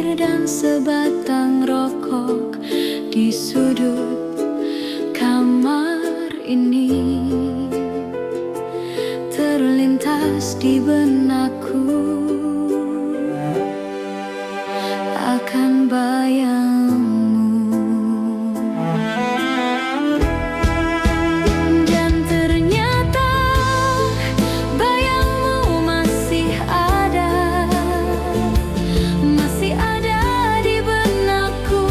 air dan sebatang rokok di sudut kamar ini terlintas di benakku akan bayangmu. Dan ternyata bayangmu masih ada di benakku,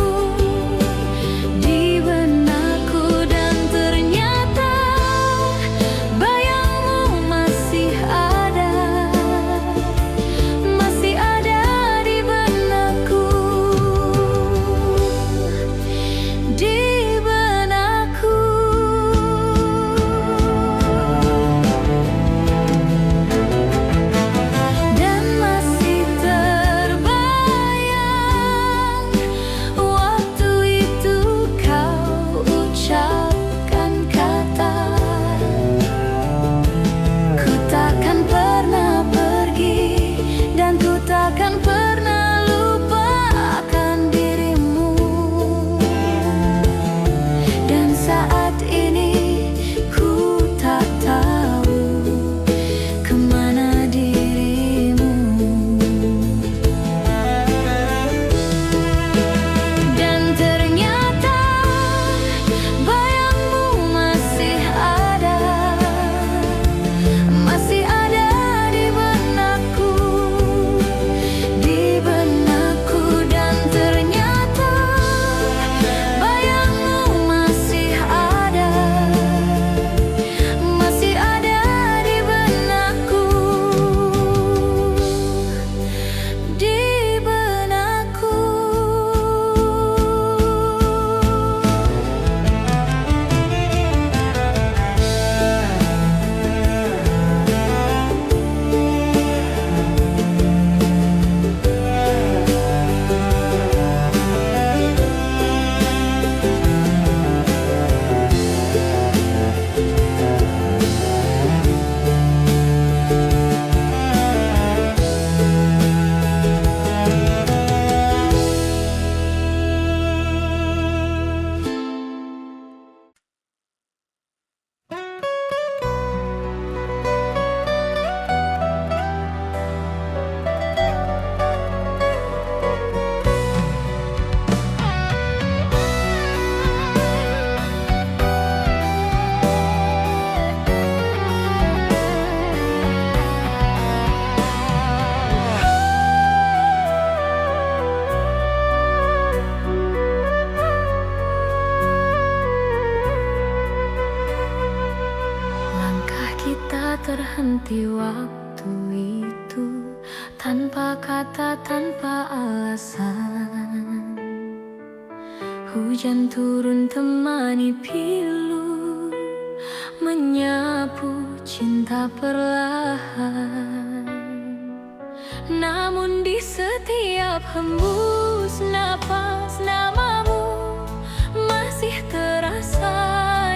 dan ternyata bayangmu masih ada di benakku, Dan masih terbayang waktu itu kau ucapkan kata, ku takkan pernah pergi dan ku takkan pernah lupakan dirimu. Dan saat ini ku tak tahu kemana dirimu. Dan ternyata bayangmu masih ada di benakku, dan ternyata bayangmu masih ada di benakku, langkah kita terhenti waktu itu tanpa kata, tanpa alasan. Hujan turun temani pilu, menyapu cinta perlahan. Namun di setiap hembus napas namamu masih terasa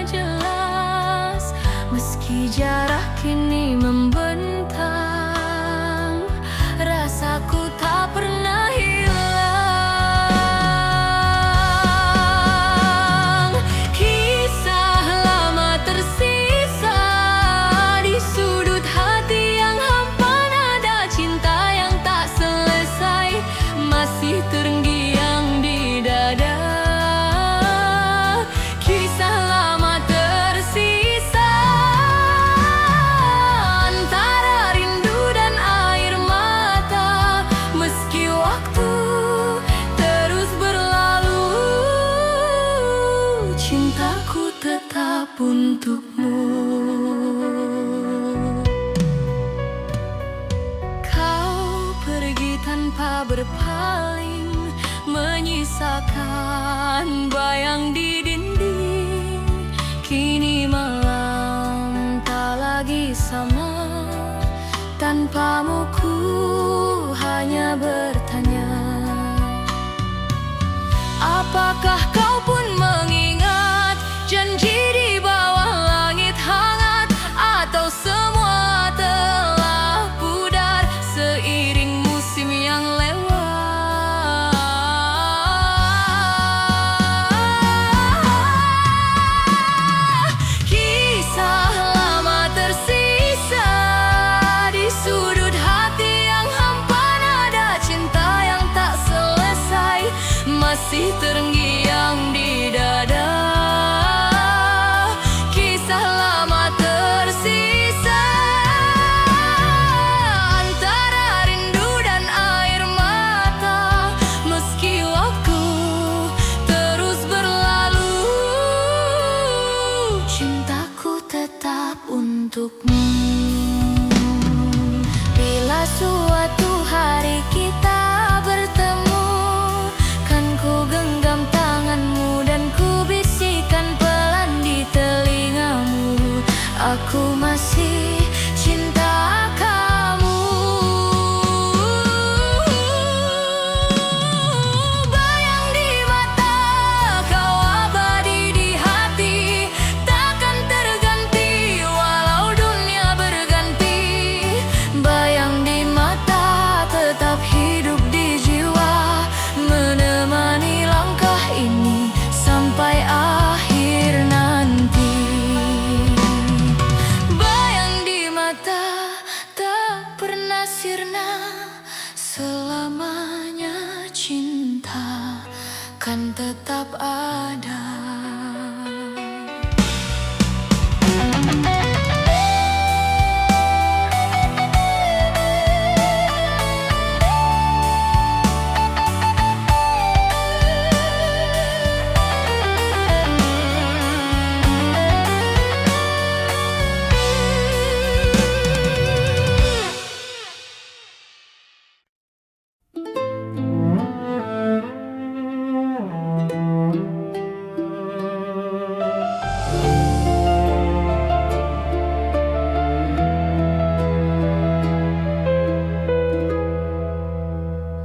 jelas. Meski jarak kini membentang, rasaku tak pernah hilang. Kisah lama tersisa di sudut hati yang hampa, nada cinta yang tak selesai masih terngiang di dada. Kisah lama tersisa antara rindu dan air mata. Meski waktu terus berlalu, cintaku tetap untukmu. Kau pergi tanpa berpaling, menyisakan bayang di dinding. Kini malam tak lagi sama, tanpamu ku hanya bertanya, apakah kau pun mengingat janji di bawah langit hangat, atau semua telah pudar seiring musim yang lewat? masih terngiang di dada. Kisah lama tersisa antara rindu dan air mata. Meski waktu terus berlalu, cintaku tetap untukmu. Bila suatu hari kita bertemu, kan ku genggam tanganmu dan ku bisikan pelan di telingamu, aku masih cinta kamu. Bayang di mata, kau abadi di hati, takkan terganti walau dunia berganti. Bayang di mata tetap hidup di jiwa, menemani langkah ini sampai akhir nanti. Bayang di mata tak pernah sirna, selamanya cinta kan tetap ada.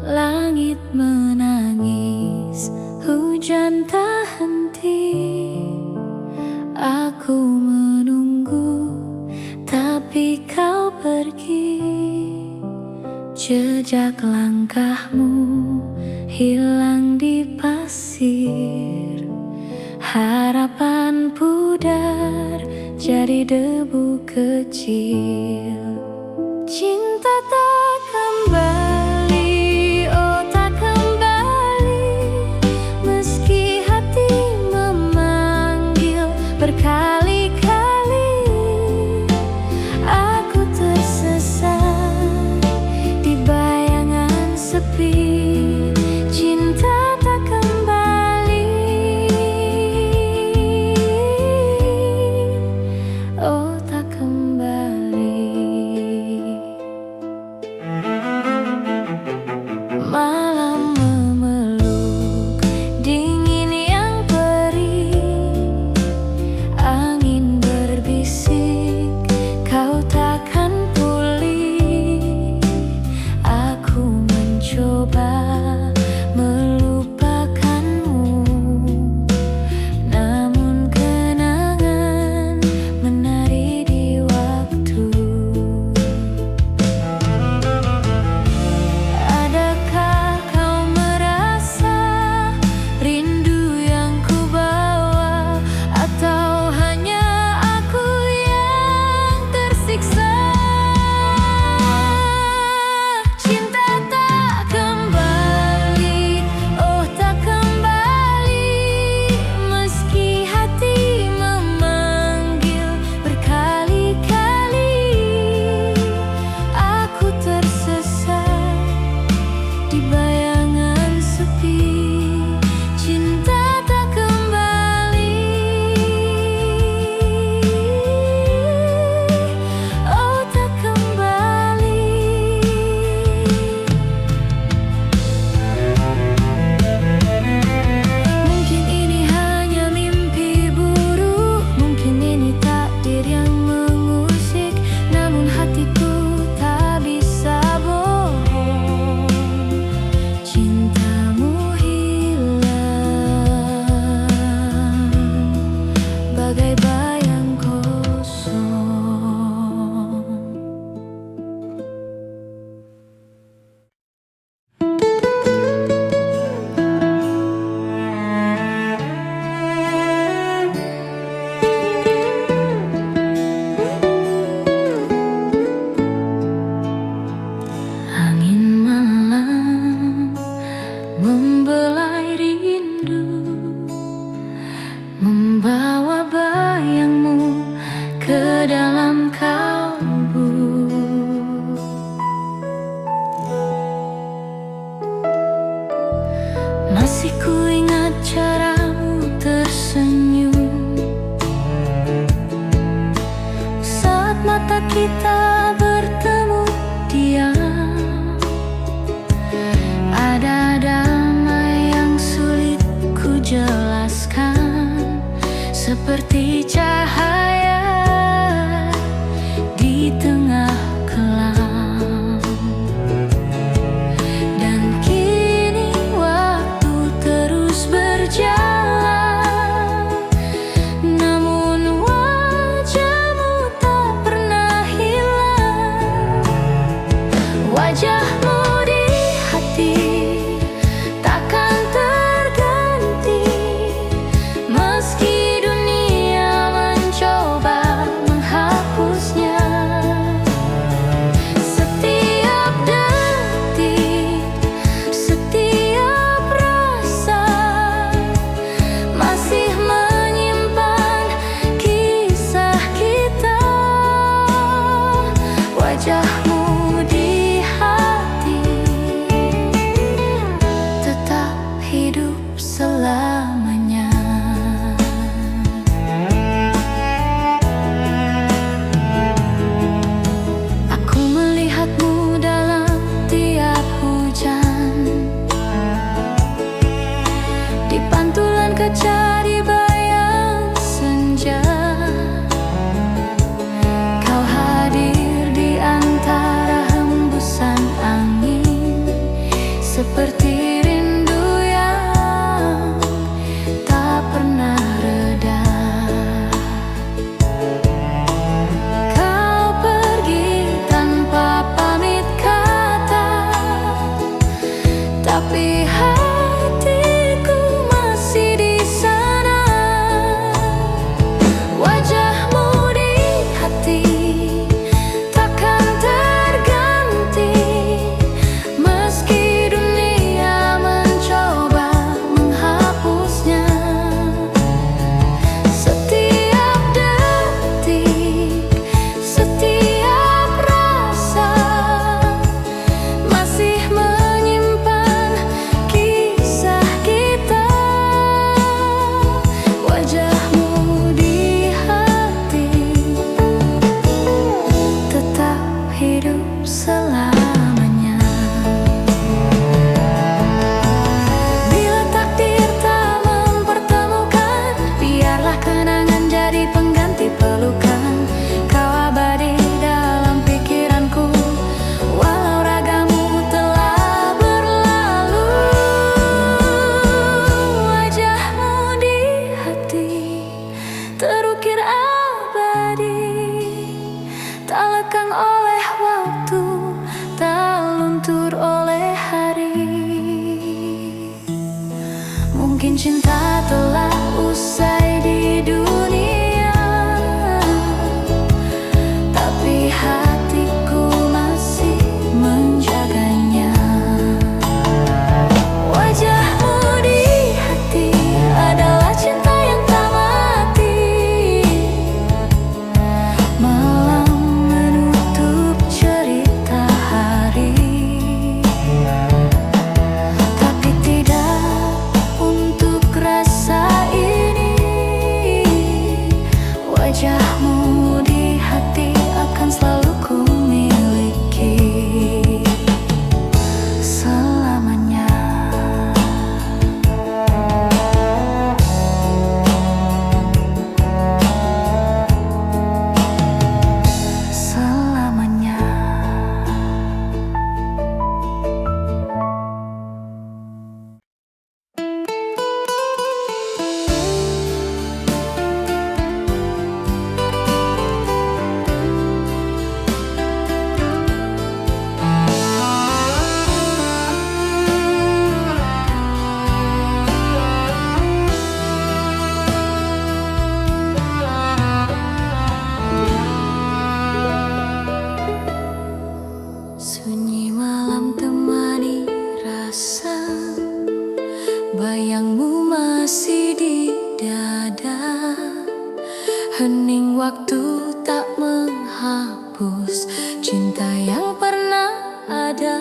Langit menangis, hujan tak henti. Aku menunggu, tapi kau pergi. Jejak langkahmu hilang di pasir. Harapan pudar jadi debu kecil. Cinta tak kembali, oh tak kembali. Meski hati memanggil berkali-kali, aku tersesat di bayangan sepi. Cinta tak kembali, oh tak kembali. Malam memeluk, dingin yang perih. Angin berbisik, kau takkan pulih. Aku mencoba melupakanmu, namun kenangan menari di waktu. Adakah kau merasa rindu yang ku bawa, atau hanya aku yang tersiksa? Cinta tak kembali, oh tak kembali. Meski hati memanggil berkali-kali, aku tersesat di bayangan sepi. Cinta tak kembali, oh tak kembali. Mungkin ini hanya mimpi buruk, mungkin ini takdir yang mengusik, namun hatiku tak bisa bohong. Cintamu hilang bagai bayang kosong. Angin malam membelai Masih kuingat caramu tersenyum saat mata kita bertemu diam. Ada damai yang sulit ku jelaskan, seperti cahaya di tengah kelam. Dan kini waktu terus berjalan, namun wajahmu tak pernah hilang. Wajahmu di hati takkan terganti, meski dunia mencoba menghapusnya. Setiap detik, setiap rasa masih menyimpan kisah kita. Wajahmu di hati tetap hidup selamanya. Aku melihatmu dalam tiap hujan, di pantulan kaca di bayang senja. Kau hadir di antara hembusan angin, seperti rindu yang tak pernah reda. Kau pergi tanpa pamit kata, tapi hatiku masih di sana. Wajahmu di hati takkan terganti, meski dunia mencoba menghapusnya. Setiap detik, setiap rasa masih menyimpan kisah kita. Wajahmu di hati tetap hidup selamanya. Bila takdir tak mempertemukan, biarlah kenangan jadi pengganti pelukan. Kau abadi dalam pikiranku, walau ragamu telah berlalu. Wajahmu di hati terukir abadi, tak lekang oleh waktu, tak luntur oleh hari. Mungkin cinta telah usai di dunia, tapi hatiku masih menjaganya. Wajahmu di hati adalah cinta yang tak mati, malam menutup cerita hari. Tapi tidak untuk rasa ini. Wajahmu di hati akan selalu ku miliki selamanya. Selamanya. Sunyi malam temani rasa, bayangmu masih di dada. Hening waktu tak menghapus cinta yang pernah ada.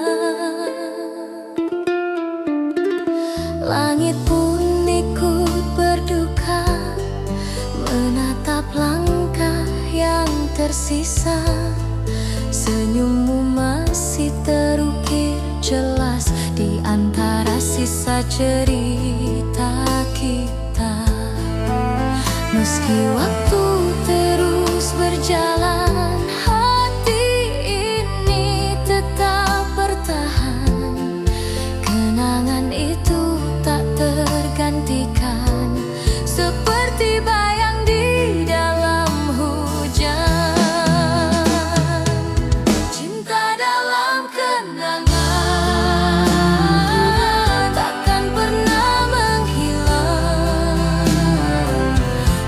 Langit pun ikut berduka, menatap langkah yang tersisa. Senyummu masih terukir jelas di antara sisa cerita kita. Meski waktu terus berjalan, hati ini tetap bertahan. Kenangan itu tak tergantikan, seperti bayang di dalam hujan. Cinta dalam kenangan takkan pernah menghilang.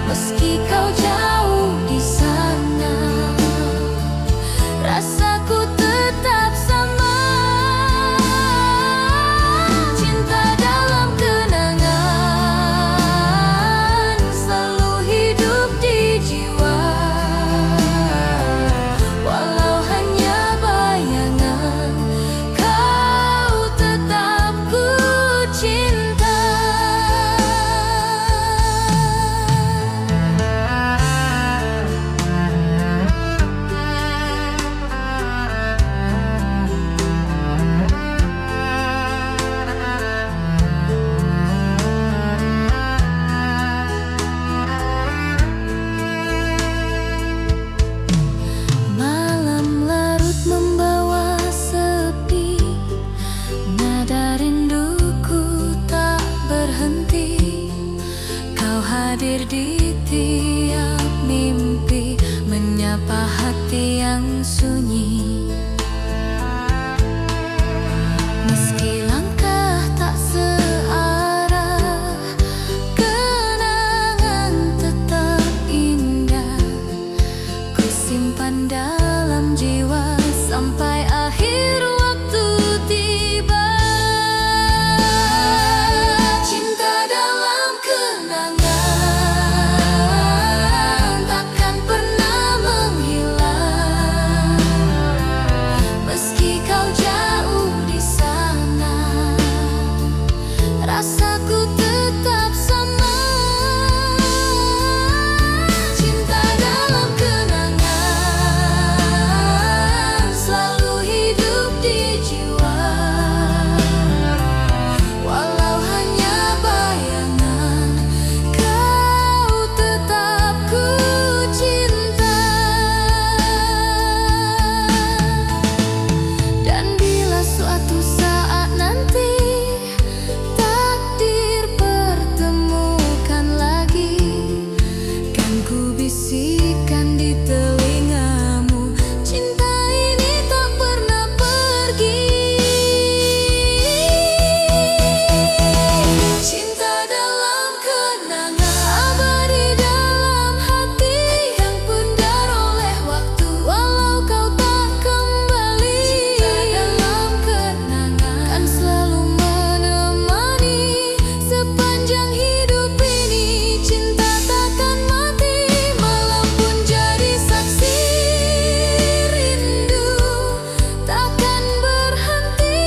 Meski kau jauh di sana, rasaku tetap sama. Cinta dalam kenangan selalu hidup di jiwa, walau hanya bayangan, kau tetap ku cinta. Malam larut membawa sepi, nada rinduku tak berhenti. Kau hadir di tiap mimpi, menyapa hati yang sunyi. Meski langkah tak searah, kenangan tetap indah. Ku simpan dalam jiwa sampai akhir waktu tiba. Cinta dalam kenangan takkan pernah menghilang. Meski kau jauh di sana, rasaku tetap sama. Cinta dalam kenangan selalu hidup di jiwa, walau hanya bayangan, kau tetap ku cinta. Dan bila suatu saat nanti takdir pertemukan lagi, kan ku bisikan di telingamu, cinta ini tak pernah pergi. Cinta dalam kenangan abadi dalam hati, yang pudar oleh waktu walau kau tak kembali. Cinta dalam kenangan kan selalu menemani sepanjang hidup ini. Cinta takkan mati, malam pun jadi saksi. Rindu takkan berhenti,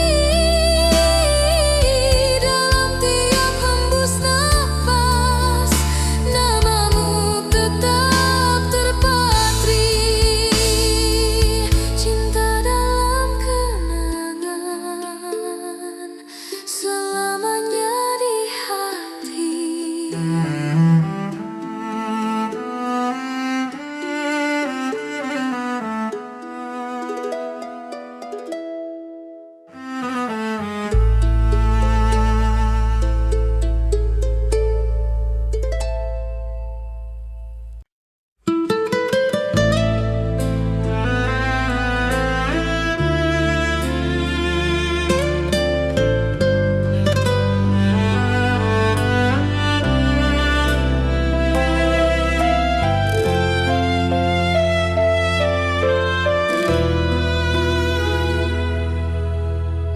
dalam tiap hembus nafas namamu tetap terpatri. Cinta dalam kenangan selamanya di hati.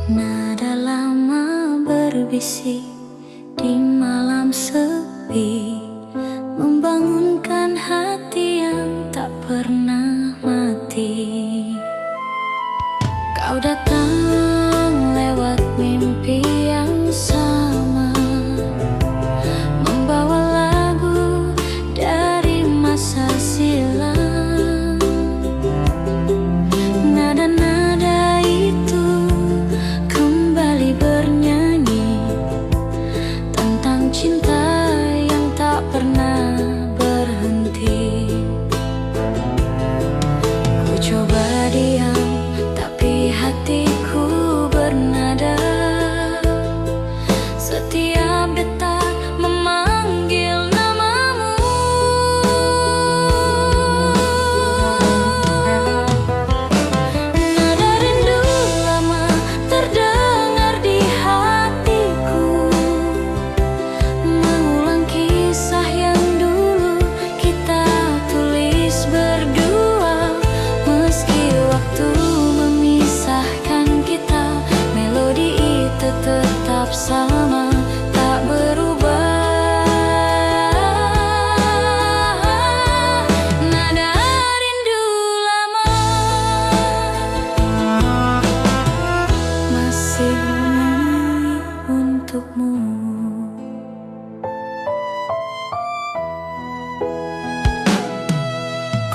Nada lama berbisik di malam sepi, membangunkan hati yang tak pernah mati. Kau datang lewat mimpi yang sama,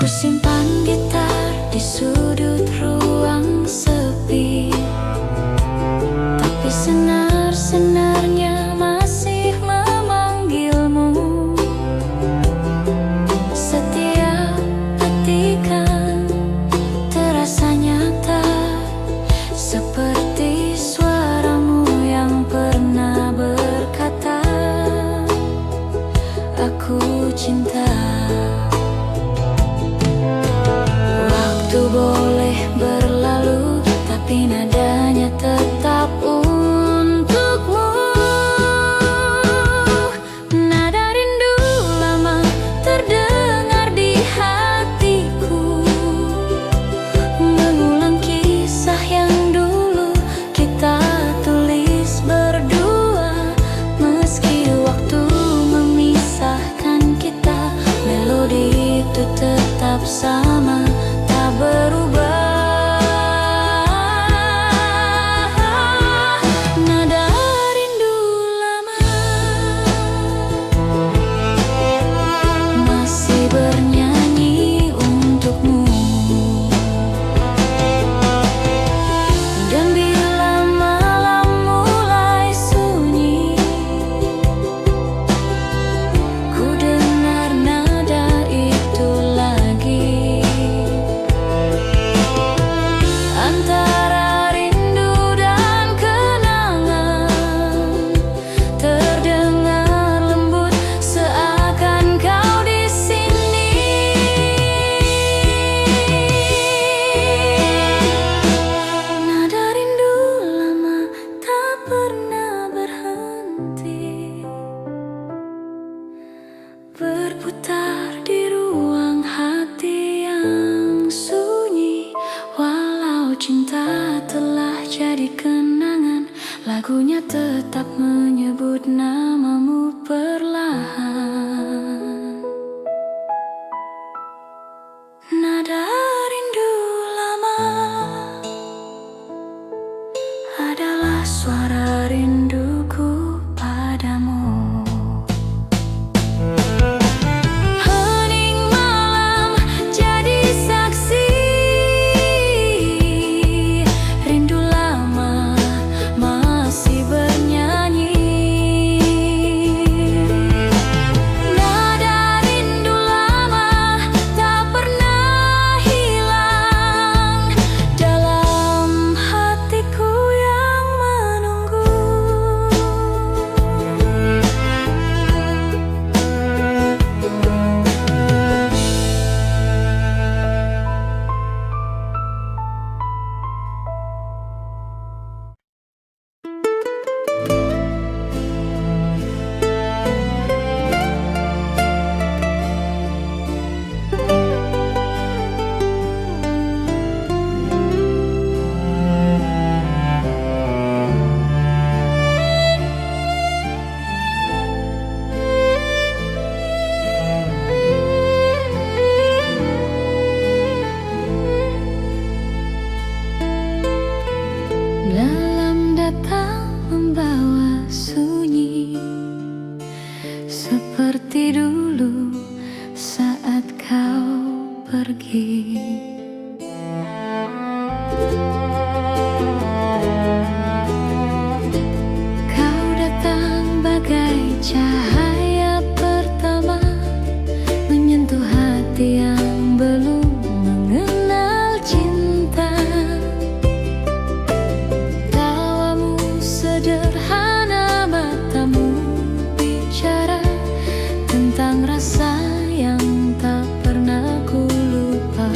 Ku simpan gitar di sudut ruang sepi, tapi senar-senarnya masih memanggilmu. Setiap petikan terasa nyata, seperti suaramu yang pernah berkata, "Aku cinta." Waktu boleh berlalu, tapi nadanya tetap untukmu. Nada rindu lama terdengar di hatiku, mengulang kisah yang dulu kita tulis berdua. Meski waktu memisahkan kita, melodi itu tetap sama, tak berubah. Nada rindu lama masih bernyanyi untukmu. Dan bila malam mulai sunyi, ku dengar nada itu lagi. Antara rindu dan kenangan, terdengar lembut seakan kau di sini. Nada rindu lama tak pernah berhenti, berputar di ruang hati yang sunyi. Walau cinta telah jadi kenangan, lagunya tetap menyebut namamu perlahan. Nada rindu lama adalah suara rinduku padamu. Hening malam jadi saksi, rindu lama masih bernyanyi. Nada rindu lama tak pernah hilang dalam hatiku yang menunggu. Malam datang membawa sunyi, seperti dulu saat kau pergi. Kau datang bagai cahaya pertama, menyentuh hati yang belum mengenal cinta. Tawamu sederhana, matamu bicara tentang rasa yang tak pernah ku lupa.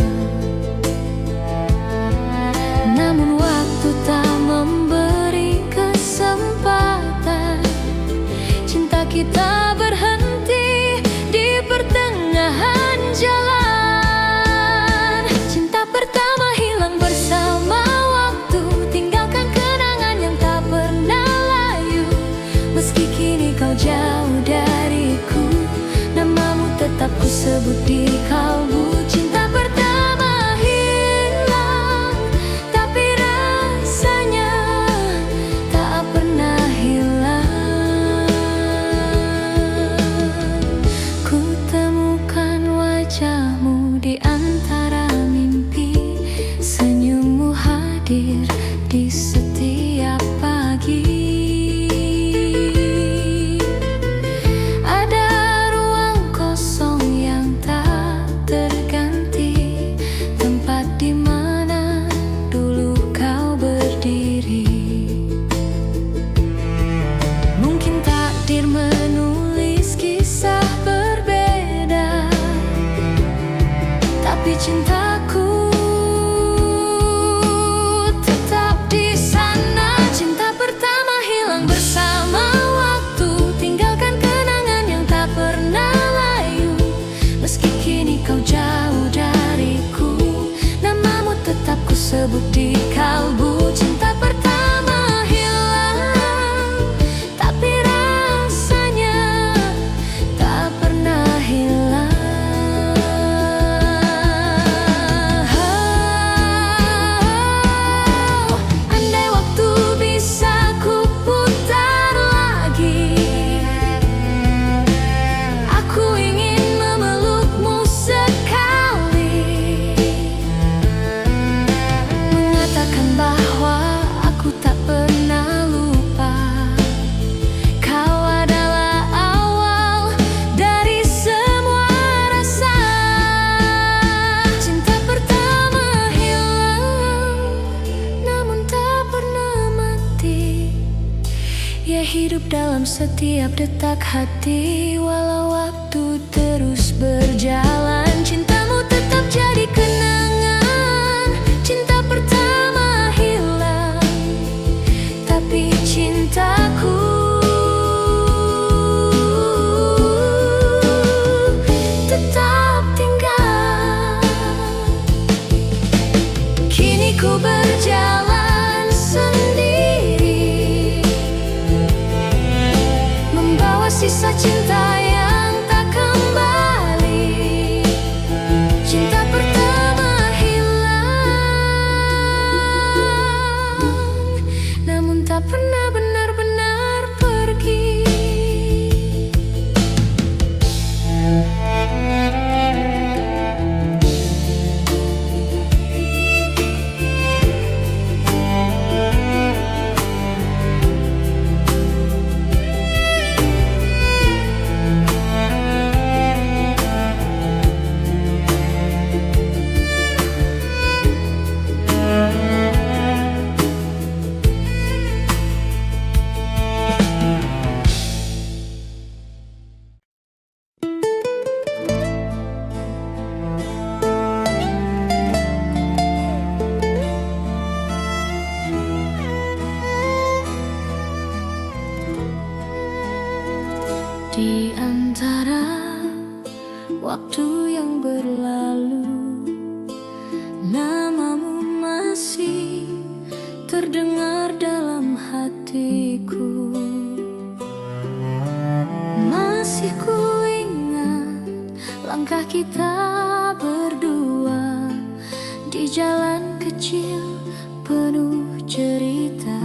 Namun waktu tak memberi kesempatan, cinta kita berhenti di pertengahan jalan. Cinta pertama hilang bersama waktu, tinggalkan kenangan yang tak pernah layu. Meski kini kau jauh dariku, namamu tetap ku sebut di kalbu. Cinta pertama hilang, tapi rasanya tak pernah hilang. Ku temukan wajahmu di antara tersebut di kalbu. Cinta pertama hilang, tapi rasanya tak pernah hilang. Andai waktu bisa ku putar lagi, aku ingin memelukmu sekali, mengatakan bahwa aku tak pernah lupa. Kau adalah awal dari semua rasa. Cinta pertama hilang, namun tak pernah mati. Ia hidup dalam setiap detak hati, walau waktu terus berjalan. Cintamu tetap jadi kenangan. Cinta pertama hilang, tapi cintaku tetap tinggal. Kini ku berjalan sendiri, membawa sisa cinta yang tak kembali. Cinta pertama hilang, namun tak pernah benar-benar pergi. Di antara waktu yang berlalu, namamu masih terdengar dalam hatiku. Masih ku ingat langkah kita berdua di jalan kecil penuh cerita.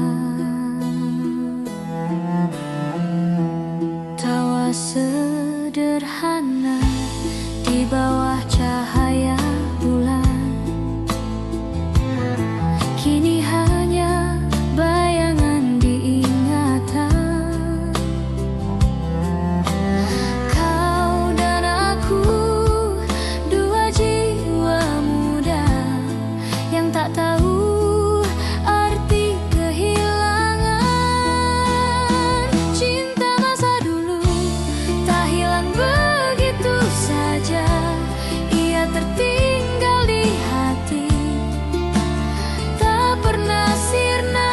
Tawa sederhana di bawah cahaya bulan, kini hanya bayangan di ingatan. Kau dan aku, dua jiwa muda yang tak tahu arti kehilangan. Cinta masa dulu tak hilang begitu saja, ia tertinggal di hati, tak pernah sirna.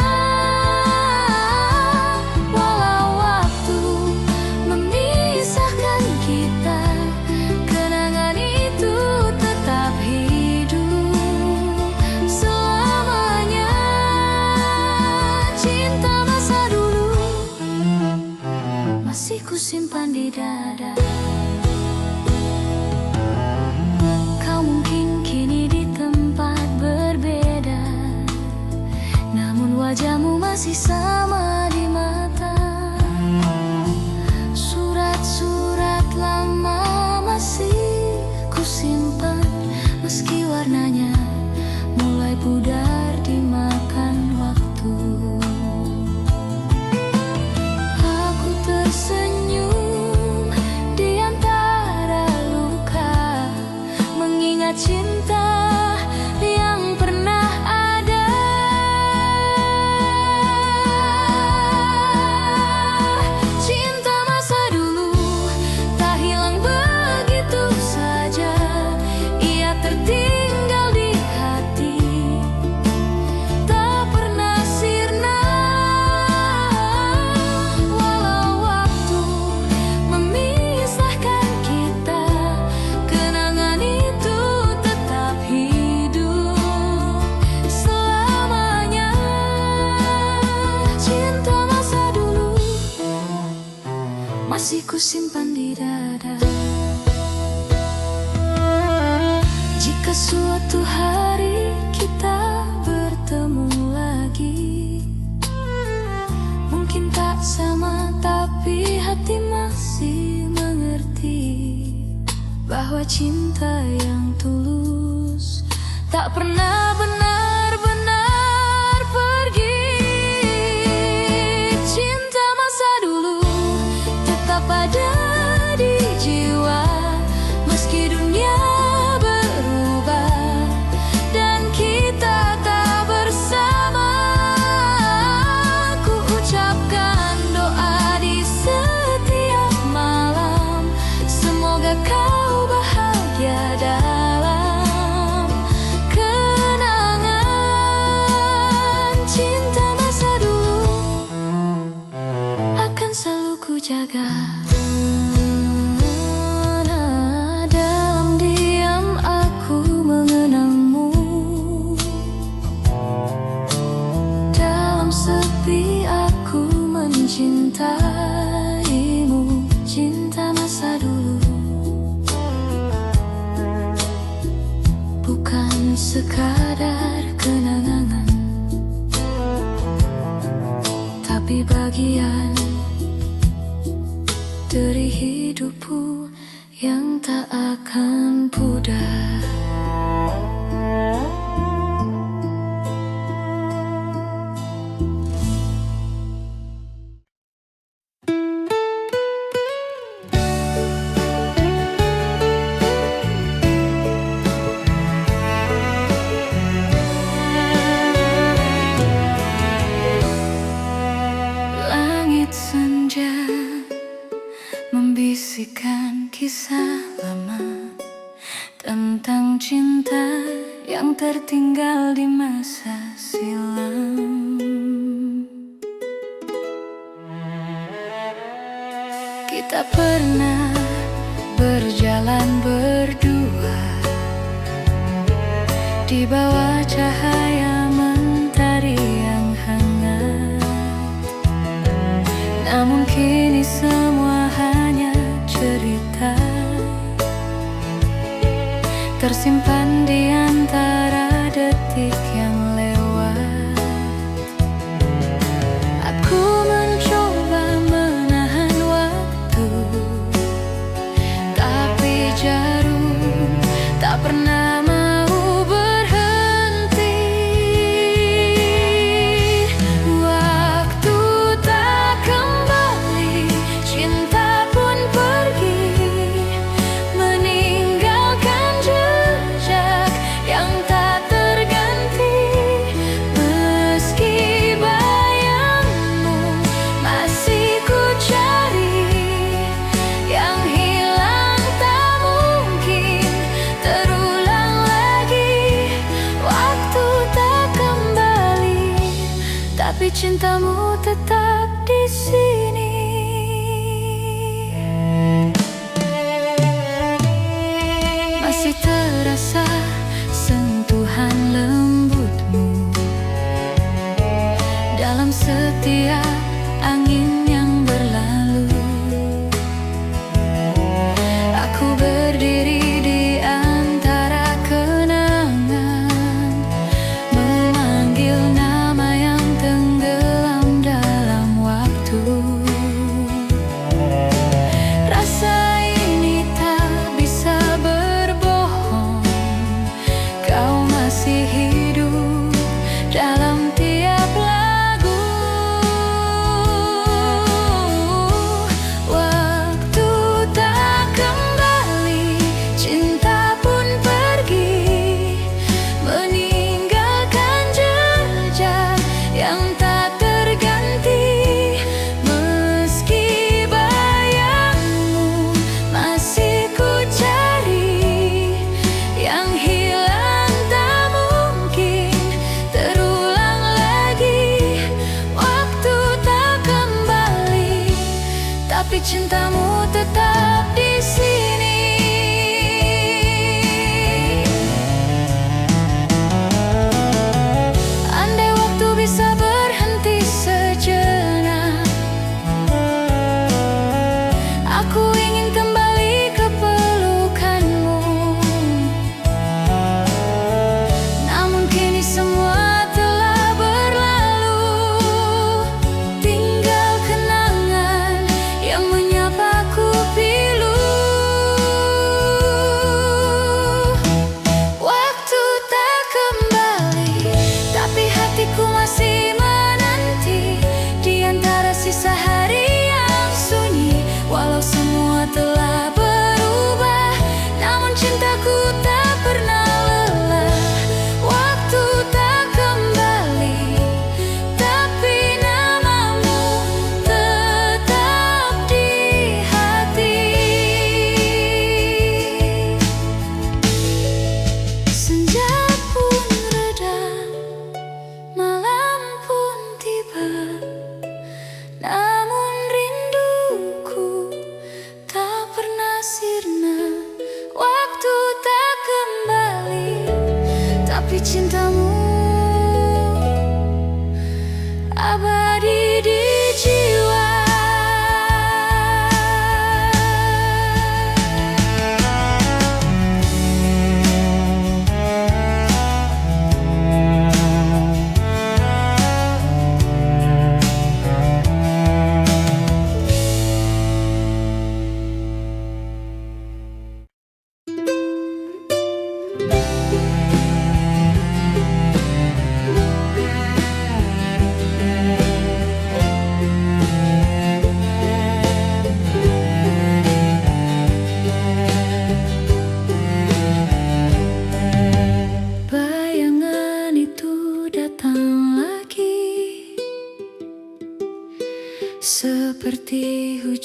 Walau waktu memisahkan kita, kenangan itu tetap hidup selamanya. Cinta masa dulu masih ku simpan di dada. Kau mungkin kini di tempat berbeda, namun wajahmu masih sama di mata. Surat-surat lama masih ku simpan, meski warnanya mulai pudar dimakan waktu. Aku tersenyum di antara luka, mengingat cinta yang pernah ada. masih kusimpan di dada. Jika suatu hari kita bertemu lagi, mungkin tak sama tapi hati masih mengerti bahwa cinta yang tulus tak pernah benar-benar pergi. Cinta masa dulu tetap ada di jiwa, meski dunia berubah dan kita tak bersama. Ku ucapkan doa di setiap malam, semoga kau bahagia dalam kenangan. Cinta masa dulu akan selalu ku jaga. Dalam diam aku mengenangmu, dalam sepi aku mencintaimu. Cinta masa dulu bukan sekadar kenangan, tapi bagian dari hidupku yang tak akan pudar. Langit senja membisikkan kisah lama tentang cinta yang tertinggal di masa silam. Kita pernah berjalan berdua di bawah cahaya mentari yang hangat. Namun kini semua hanya cerita, tersimpan di antara detik yang lewat. Aku mencoba menahan waktu, tapi jarum tak pernah mau berhenti. Waktu tak kembali, cinta pun pergi, meninggalkan jejak yang tak terganti. Meski bayangmu masih ku cari, yang hilang tak mungkin terulang lagi. Waktu tak kembali, tapi cintamu tetap di sini. Masih terasa sentuhan lembutmu dalam setiap angin yang berlalu. Aku berdiri di antara kenangan, memanggil nama yang tenggelam dalam waktu. Rasa ini tak bisa berbohong, kau masih hidup dalam tiap lagu. Waktu tak kembali, cinta pun pergi, meninggalkan jejak yang tak terganti. Meski bayangmu masih ku cari, yang hilang tak mungkin terulang lagi. Waktu tak kembali, tapi cintamu tetap di sini. Andai waktu bisa berhenti sejenak,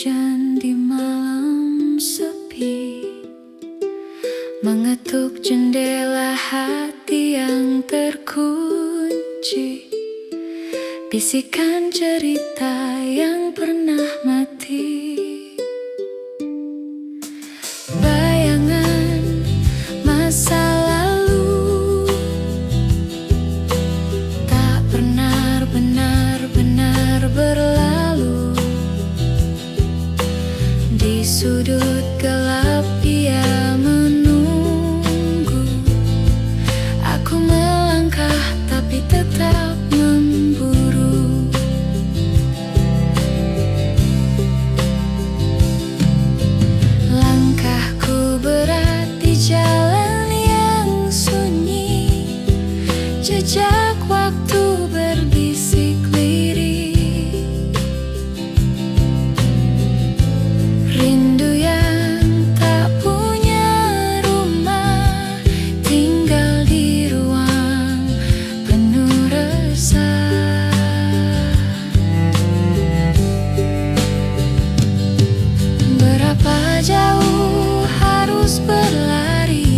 hujan di malam sepi, mengetuk jendela hati yang terkunci, bisikan cerita yang pernah mati. Bayangan masa lalu tak pernah benar-benar berlalu. Di sudut gelap ia menunggu. Aku melangkah tapi tetap memburu. Langkahku berat di jalan yang sunyi, jejak waktu berbisik lirik. Rindu yang tak punya rumah, tinggal di ruang penuh resah. Berapa jauh harus berlari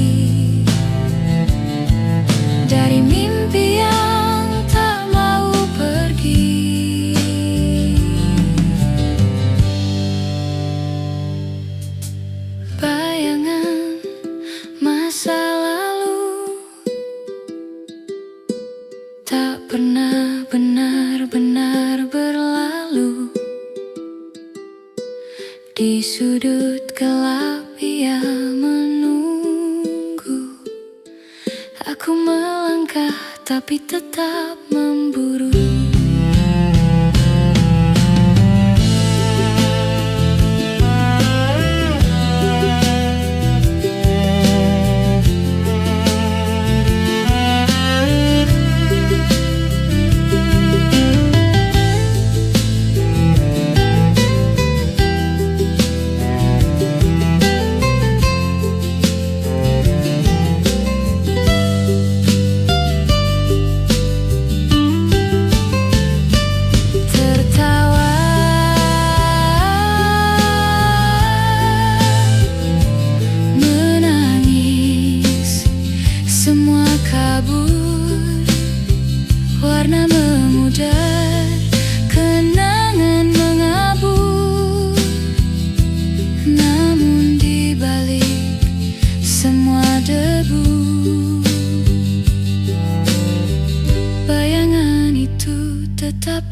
dari mimpi yang tak mau pergi. Bayangan masa lalu tak pernah benar-benar berlalu. Di sudut gelap ia menunggu. Aku melangkah tapi tetap memburu. Semua kabur, warna memudar, kenangan mengabur. Namun di balik semua debu, bayangan itu tetap